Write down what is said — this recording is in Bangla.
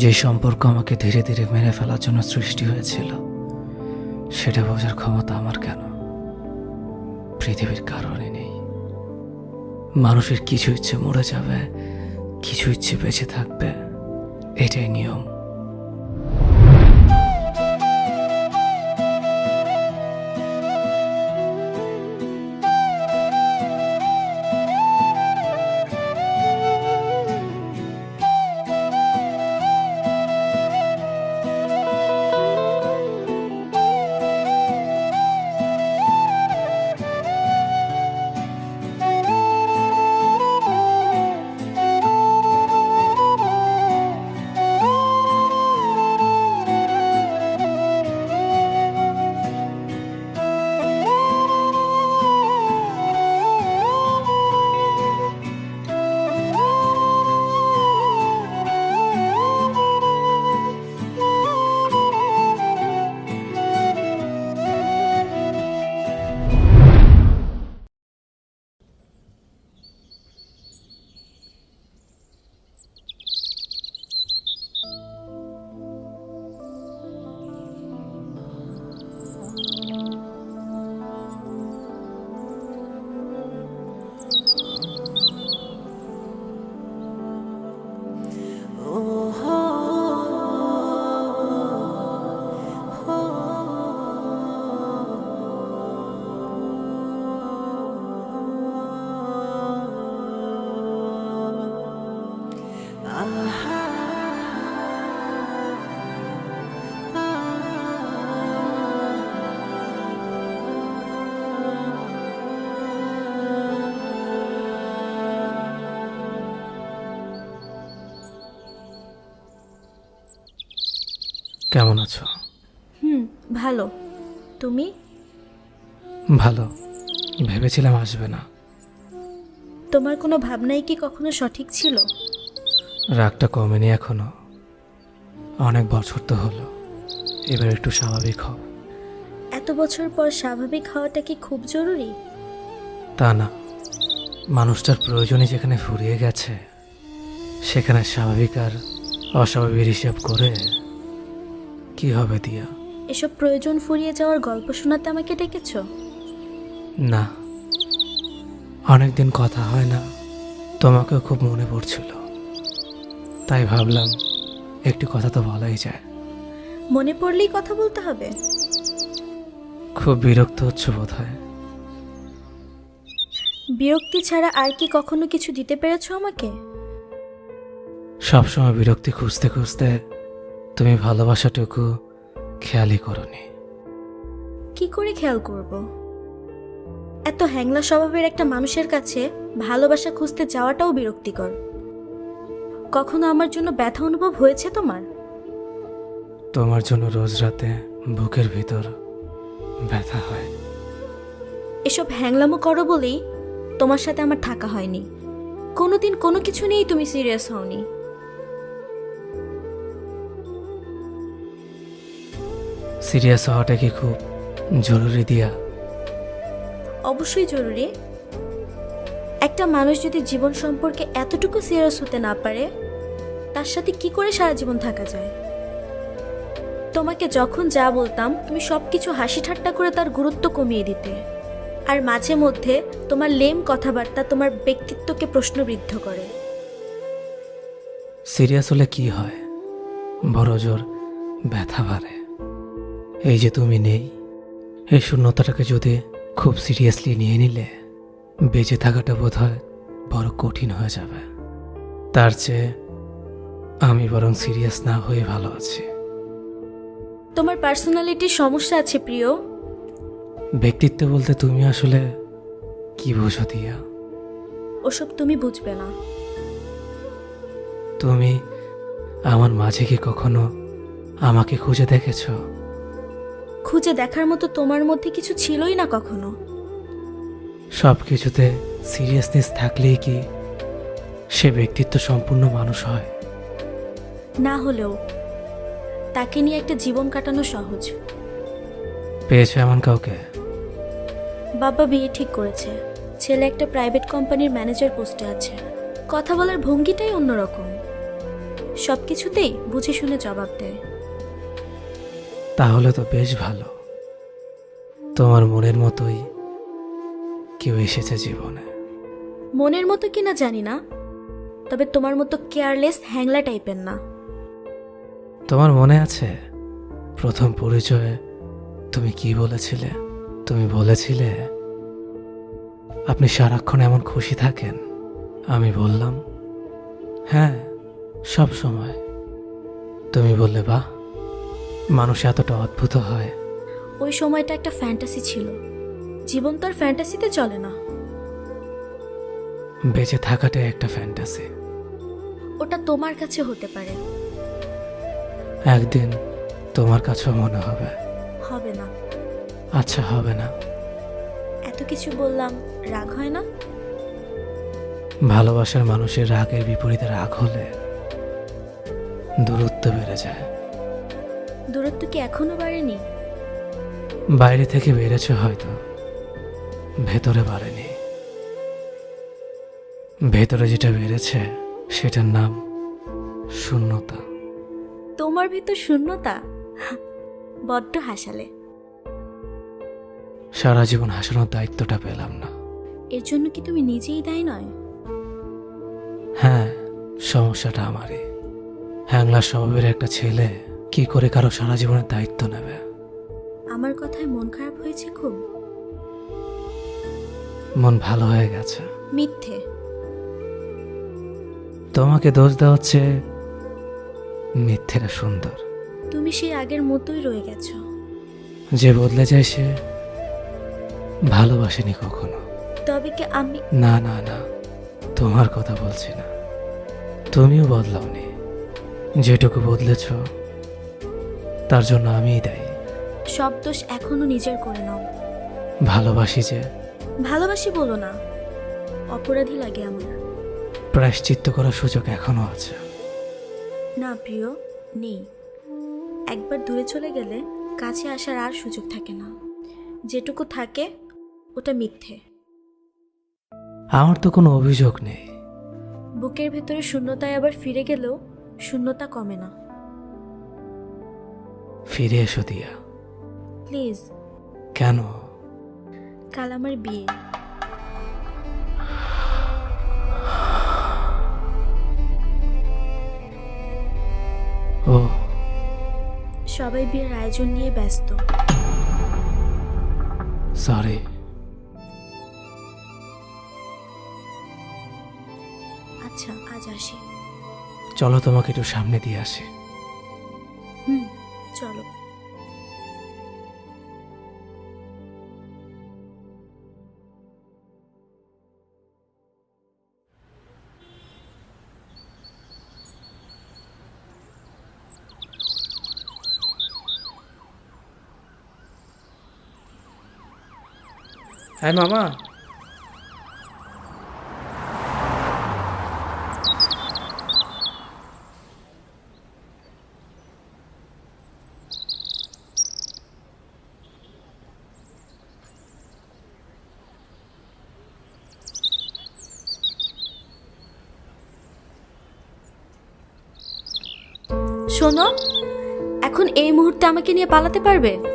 যে সম্পর্ক আমাকে ধীরে ধীরে মেরে ফেলার জন্য সৃষ্টি হয়েছিল, সেটা বোঝার ক্ষমতা আমার কেন? পৃথিবীর কারণে নেই। মানুষের কিছু ইচ্ছে মরে যাবে, কিছু ইচ্ছে বেঁচে থাকবে, এটাই নিয়ম। কেমন আছো? ভালো। তুমি? ভালো। ভেবেছিলাম আসবে না। তোমার কোনো ভাবনাই কি কখনো সঠিক ছিল? রাগটা কমেনি এখনো। অনেক বছর তো হলো, এবার একটু স্বাভাবিক হও। এত বছর পর স্বাভাবিক হওয়াটা কি খুব জরুরি? তা না, মানুষটার প্রয়োজনই যেখানে ফুরিয়ে গেছে, সেখানে স্বাভাবিক আর অস্বাভাবিক হিসাব করে কি হবে দিয়া? এসব প্রয়োজন ফুরিয়ে যাওয়ার গল্প শোনাতে আমাকে ডেকেছো? না, অনেকদিন কথা হয় না, তোমাকেও খুব মনে পড়ছিল, তাই ভাবলাম একটু কথা তো বলাই যায়। মনে পড়লেই কথা বলতে হবে? খুব বিরক্ত হচ্ছে বোধ হয়। বিরক্তি ছাড়া আর কি কখনো কিছু দিতে পেরেছো আমাকে? সবসময় বিরক্তি খুঁজতে খুঁজতে তুমি ভালোবাসাটুকু খেয়ালই করনি। কি করে খেয়াল করব? এত হ্যাংলা স্বভাবের একটা মানুষের কাছে ভালোবাসা খুঁজতে যাওয়াটাও বিরক্তিকর। কখনো আমার জন্য ব্যথা অনুভব হয়েছে তোমার? তোমার জন্য রোজ রাতে বুকের ভিতর ব্যথা হয়। এসব হ্যাংলামো করো বলেই তোমার সাথে আমার থাকা হয়নি। কোনোদিন কোনো কিছু নিয়েই তুমি সিরিয়াস হওনি। সিরিয়াস হওয়াটা কি খুব জরুরি দিয়া? অবশ্যই জরুরি। একটা মানুষ যদি জীবন সম্পর্কে এতটুকু সিরিয়াস হতে না পারে, তার সাথে কি করে সারা জীবন থাকা যায়? তোমাকে যখন যা বলতাম তুমি সবকিছু হাসি ঠাট্টা করে তার গুরুত্ব কমিয়ে দিতে, আর মাঝে মধ্যে তোমার লেম কথাবার্তা তোমার ব্যক্তিত্বকে প্রশ্নবিদ্ধ করে। সিরিয়াস হলে কি হয়? বড় জোর ব্যথা বাড়ে। এই যে তুমি নেই, এই শূন্যতাটাকে যদি খুব সিরিয়াসলি নিয়ে নিলে, বেঁচে থাকাটা বোধ হয় বড় কঠিন হয়ে যাবে। তার চেয়ে আমি বরং সিরিয়াস না হয়ে ভালো আছি। তোমার পার্সোনালিটির সমস্যা আছে প্রিয়। ব্যক্তিত্ব বলতে তুমি আসলে কি বোঝো দিয়া? ওসব তুমি বুঝবে না। তুমি আমার মাঝে কি কখনো আমাকে খুঁজে দেখেছো? খুঁজে দেখার মতো তোমার মধ্যে কিছু ছিলই না কখনো। সব কিছুতে সিরিয়াসনেস থাকলেই কি সে ব্যক্তিত্ব সম্পূর্ণ মানুষ হয়? না হলেও তাকে নিয়ে একটা জীবন কাটানো সহজ। পেয়েছো এমন কাউকে? বাবা বিয়ে ঠিক করেছে। ছেলে একটা প্রাইভেট কোম্পানির ম্যানেজার পোস্টে আছে। কথা বলার ভঙ্গিটাই অন্যরকম। সব কিছুতেই বুঝে শুনে জবাব দেয়। তাহলে তো বেশ ভালো, তোমার মনের মতোই কেউ এসেছে জীবনে। মনের মতো কিনা জানি না, তবে তোমার মতো কেয়ারলেস হ্যাংলা টাইপের না। তোমার মনে আছে প্রথম পরিচয়ে তুমি কি বলেছিলে? তুমি বলেছিলে আপনি সারাক্ষণ এমন খুশি থাকেন। আমি বললাম হ্যাঁ, সব সময়। তুমি বললে বাহ, মানুষ এতটা অদ্ভুত হয়। ওই সময়টা একটা ফ্যান্টাসি ছিল, জীবন তো আর ফ্যান্টাসিতে চলে না। বেঁচে থাকাটাই একটা ফ্যান্টাসি। ওটা তোমার কাছে হতে পারে, একদিন তোমার কাছেও মনে হবে। হবে না। আচ্ছা, হবে না। এত কিছু বললাম, রাগ হয় না? ভালোবাসার মানুষের রাগের বিপরীতে রাগ হলে দূরত্ব বেড়ে যায়। দূরত্ব কি এখনো বাড়েনি? বাইরে থেকে বেড়েছে হয়তো, ভেতরে বাড়েনি। ভেতরে যেটা বেড়েছে সেটার নাম শূন্যতা। তোমার ভিতর শূন্যতা? বড্ড হাসালে। সারা জীবন হাসানোর দায়িত্বটা পেলাম না। এর জন্য কি তুমি নিজেই দায়ী নয়? হ্যাঁ, সমস্যাটা আমারই। হ্যাংলা স্বভাবের একটা ছেলে কি করে কারো সারা জীবনের দায়িত্ব নেবে? আমার কথায় মন খারাপ হয়েছে খুব? মন ভালো হয়ে গেছে। মিথ্যে। তোমাকে দোষ দেওয়া হচ্ছে, মিথ্যেরা সুন্দর। তুমি সেই আগের মতোই রয়ে গেছো। যে বদলে যায় সে ভালোবাসেনি কখনো। তবে কি আমি? না না না, তোমার কথা বলছি না। তুমিও বদলাওনি। যেটুকু বদলেছ তার জন্য আমিই দায়ী। সব দোষ এখনো নিজের করে নাও। ভালোবাসি যে। ভালোবাসি বলো না, অপরাধী লাগে আমার। প্রায়শ্চিত্ত করার সুযোগ এখনো আছে। না প্রিয়, নেই। একবার দূরে চলে গেলে কাছে আসার আর সুযোগ থাকে না। যেটুকু থাকে ওটা মিথ্যে। আমার তো কোনো অভিযোগ নেই। বুকের ভেতরে শূন্যতায় আবার ফিরে গেলেও শূন্যতা কমে না। ফিরে এসো দিয়া। প্লিজ। কেন? কাল আমার বিয়ে। ও, সবাই বিয়ের আয়োজন নিয়ে ব্যস্ত। সরি। আচ্ছা, আজ আসি। চলো তোমাকে একটু সামনে দিয়ে আসি। চলো। হ্যাঁ মামা। শোনো, এখন এই মুহূর্তে আমাকে নিয়ে পালাতে পারবে?